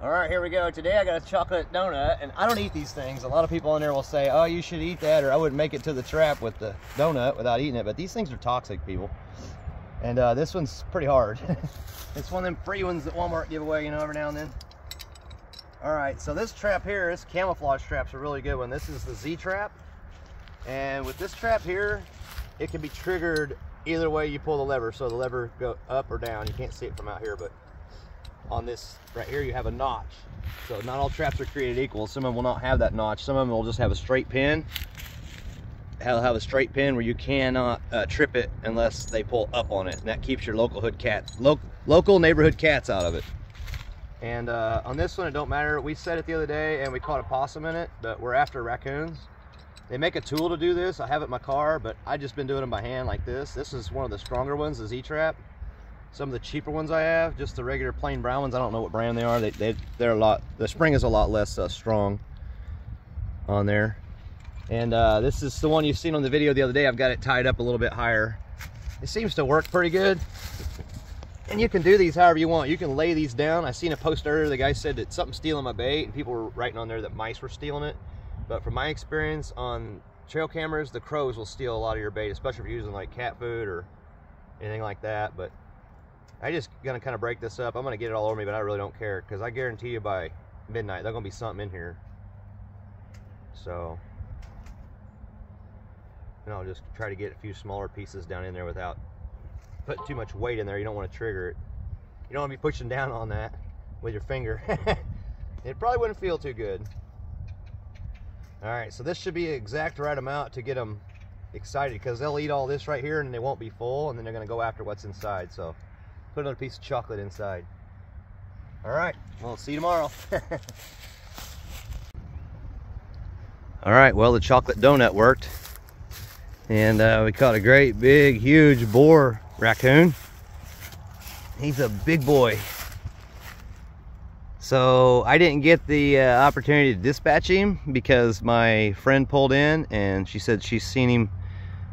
All right, here we go. Today I got a chocolate donut, and I don't eat these things. A lot of people in there will say, oh, you should eat that, or I wouldn't make it to the trap with the donut without eating it. But these things are toxic, people. And this one's pretty hard. It's one of them free ones that Walmart give away, you know, every now and then. All right, so this trap here, this camouflage trap's a really good one. This is the Z trap. And with this trap here, it can be triggered either way you pull the lever. So the lever go up or down. You can't see it from out here, but on this right here you have a notch. So not all traps are created equal. Some of them will not have that notch. Some of them will just have a straight pin. They'll have a straight pin where you cannot trip it unless they pull up on it, and that keeps your local neighborhood cats out of it. And on this one, it don't matter. We set it the other day and we caught a possum in it, but we're after raccoons. They make a tool to do this. I have it in my car, but I just been doing them by hand like this. This is one of the stronger ones, the Z trap. Some of the cheaper ones I have, just the regular plain brown ones, I don't know what brand they are. They're a lot, the spring is a lot less strong on there. And this is the one you've seen on the video the other day. I've got it tied up a little bit higher. It seems to work pretty good. And you can do these however you want. You can lay these down. I seen a post earlier, the guy said that something's stealing my bait, and people were writing on there that mice were stealing it. But from my experience on trail cameras, the crows will steal a lot of your bait, especially if you're using like cat food or anything like that. But I just gonna kind of break this up. I'm gonna get it all over me, but I really don't care, because I guarantee you by midnight there's gonna be something in here. So, and I'll just try to get a few smaller pieces down in there without putting too much weight in there. You don't want to trigger it. You don't want to be pushing down on that with your finger. It probably wouldn't feel too good. All right, so this should be the exact right amount to get them excited, because they'll eat all this right here and they won't be full, and then they're going to go after what's inside. So put another piece of chocolate inside. All right, well, see you tomorrow. All right, well, the chocolate donut worked, and we caught a great big huge boar raccoon. He's a big boy. So I didn't get the opportunity to dispatch him because my friend pulled in and she said she's seen him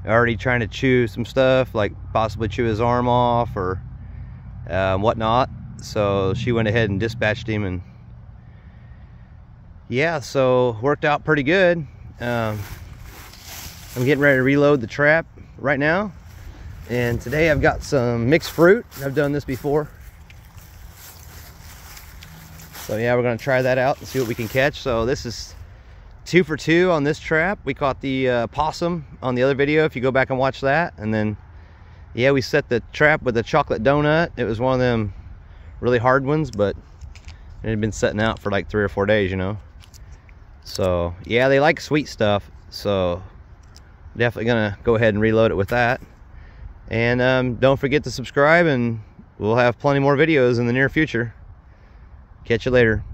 already trying to chew some stuff, like possibly chew his arm off or whatnot. So she went ahead and dispatched him, and yeah, so worked out pretty good. I'm getting ready to reload the trap right now, and today I've got some mixed fruit. I've done this before, so yeah, we're gonna try that out and see what we can catch. So this is 2 for 2 on this trap. We caught the possum on the other video, if you go back and watch that. And then yeah, we set the trap with a chocolate donut. It was one of them really hard ones, but it had been setting out for like 3 or 4 days, you know. So yeah, they like sweet stuff, so definitely gonna go ahead and reload it with that. And don't forget to subscribe, and we'll have plenty more videos in the near future. Catch you later.